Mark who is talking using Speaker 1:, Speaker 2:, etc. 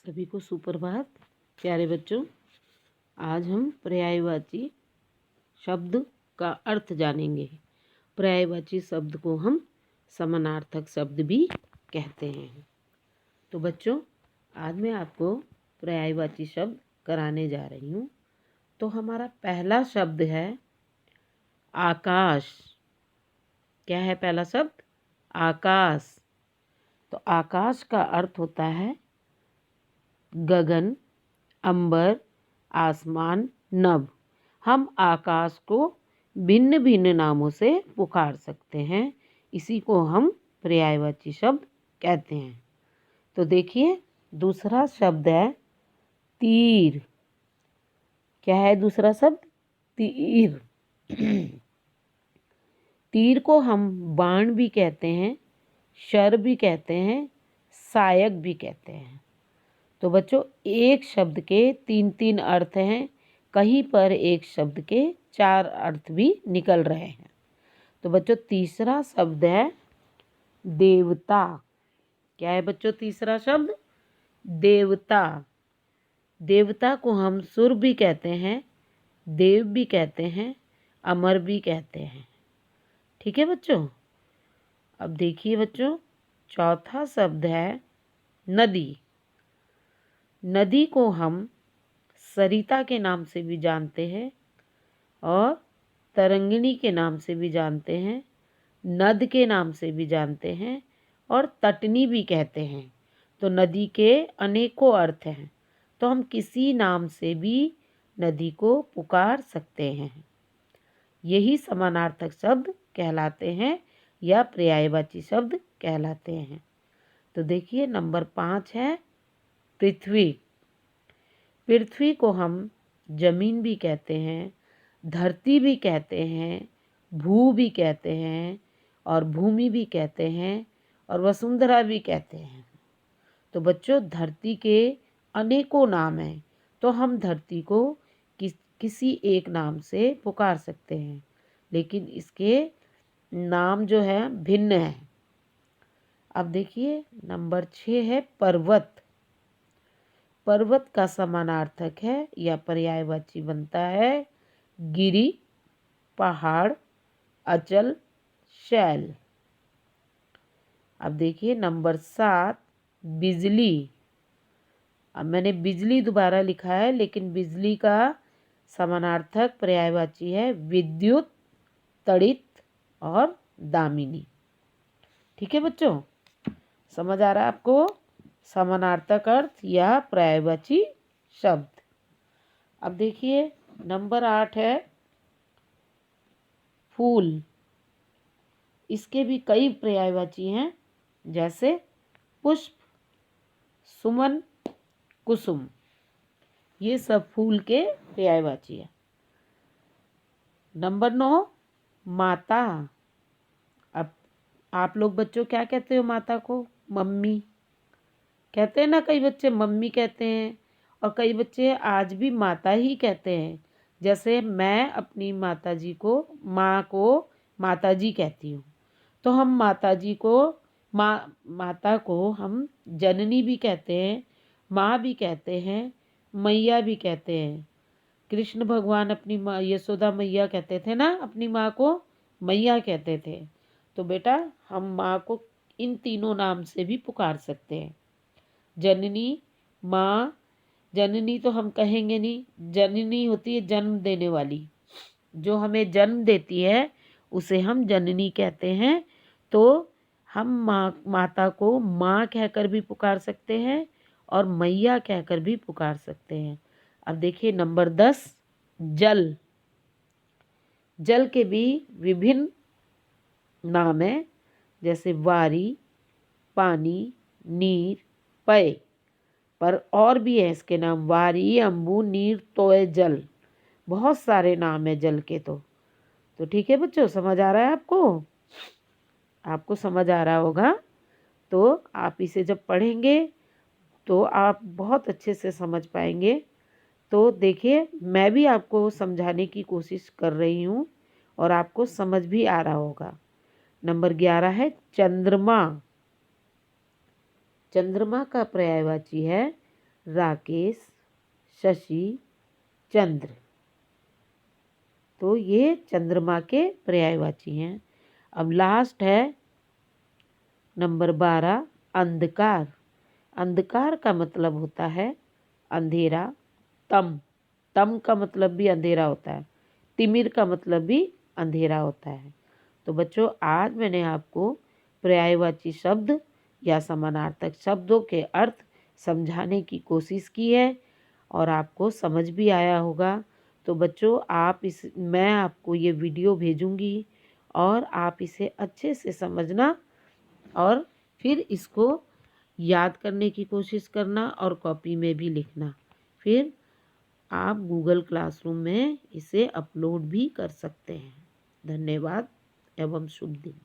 Speaker 1: सभी को सुप्रभात। प्यारे बच्चों, आज हम पर्यायवाची शब्द का अर्थ जानेंगे। पर्यायवाची शब्द को हम समानार्थक शब्द भी कहते हैं। तो बच्चों, आज मैं आपको पर्यायवाची शब्द कराने जा रही हूँ। तो हमारा पहला शब्द है आकाश। क्या है पहला शब्द? आकाश। तो आकाश का अर्थ होता है गगन, अंबर, आसमान, नभ। हम आकाश को भिन्न भिन्न नामों से पुकार सकते हैं। इसी को हम पर्यायवाची शब्द कहते हैं। तो देखिए, दूसरा शब्द है तीर। क्या है दूसरा शब्द? तीर। तीर को हम बाण भी कहते हैं, शर भी कहते हैं, सायक भी कहते हैं। तो बच्चों, एक शब्द के 3-3 अर्थ हैं। कहीं पर एक शब्द के 4 अर्थ भी निकल रहे हैं। तो बच्चों, तीसरा शब्द है देवता। क्या है बच्चों तीसरा शब्द? देवता। देवता को हम सुर भी कहते हैं, देव भी कहते हैं, अमर भी कहते हैं। ठीक है बच्चों। अब देखिए बच्चों, चौथा शब्द है नदी। नदी को हम सरिता के नाम से भी जानते हैं और तरंगिणी के नाम से भी जानते हैं, नद के नाम से भी जानते हैं और तटनी भी कहते हैं। तो नदी के अनेकों अर्थ हैं। तो हम किसी नाम से भी नदी को पुकार सकते हैं। यही समानार्थक शब्द कहलाते हैं या पर्यायवाची शब्द कहलाते हैं। तो देखिए, नंबर 5 है पृथ्वी। पृथ्वी को हम जमीन भी कहते हैं, धरती भी कहते हैं, भू भी कहते हैं और भूमि भी कहते हैं और वसुंधरा भी कहते हैं। तो बच्चों, धरती के अनेकों नाम हैं। तो हम धरती को किसी एक नाम से पुकार सकते हैं, लेकिन इसके नाम जो है भिन्न है। अब देखिए, नंबर 6 है पर्वत। पर्वत का समानार्थक है या पर्यायवाची बनता है गिरि, पहाड़, अचल, शैल। अब देखिए, नंबर 7 बिजली। अब मैंने बिजली दोबारा लिखा है, लेकिन बिजली का समानार्थक पर्यायवाची है विद्युत, तड़ित और दामिनी। ठीक है बच्चों, समझ आ रहा है आपको समानार्थक अर्थ या पर्यायवाची शब्द। अब देखिए, नंबर 8 है फूल। इसके भी कई पर्यायवाची हैं, जैसे पुष्प, सुमन, कुसुम। ये सब फूल के पर्यायवाची है। नंबर 9 माता। अब आप लोग बच्चों क्या कहते हो माता को? मम्मी कहते हैं ना, कई बच्चे मम्मी कहते हैं और कई बच्चे आज भी माता ही कहते हैं। जैसे मैं अपनी माताजी को, माँ को माताजी कहती हूँ। तो हम माताजी को, माता को हम जननी भी कहते हैं, माँ भी कहते हैं, मैया भी कहते हैं। कृष्ण भगवान अपनी माँ यशोदा मैया कहते थे ना, अपनी माँ को मैया कहते थे। तो बेटा, हम माँ को इन तीनों नाम से भी पुकार सकते हैं। जननी, माँ। जननी तो हम कहेंगे नहीं, जननी होती है जन्म देने वाली, जो हमें जन्म देती है उसे हम जननी कहते हैं। तो हम माता को माँ कहकर भी पुकार सकते हैं और मैया कहकर भी पुकार सकते हैं। अब देखिए, नंबर 10 जल। जल के भी विभिन्न नाम हैं, जैसे वारी, पानी, नीर, पय। पर और भी है इसके नाम, वारी, अम्बु, नीर, तोय, जल। बहुत सारे नाम है जल के। तो ठीक है बच्चों, समझ आ रहा है आपको? आपको समझ आ रहा होगा। तो आप इसे जब पढ़ेंगे तो आप बहुत अच्छे से समझ पाएंगे। तो देखिए, मैं भी आपको समझाने की कोशिश कर रही हूँ और आपको समझ भी आ रहा होगा। नंबर 11 है चंद्रमा। चंद्रमा का पर्यायवाची है राकेश, शशि, चंद्र। तो ये चंद्रमा के पर्यायवाची हैं। अब लास्ट है नंबर 12 अंधकार। अंधकार का मतलब होता है अंधेरा। तम, तम का मतलब भी अंधेरा होता है। तिमिर का मतलब भी अंधेरा होता है। तो बच्चों आज मैंने आपको पर्यायवाची शब्द या समानार्थक शब्दों के अर्थ समझाने की कोशिश की है और आपको समझ भी आया होगा। तो बच्चों मैं आपको ये वीडियो भेजूंगी और आप इसे अच्छे से समझना और फिर इसको याद करने की कोशिश करना और कॉपी में भी लिखना। फिर आप गूगल क्लासरूम में इसे अपलोड भी कर सकते हैं। धन्यवाद एवं शुभ दिन।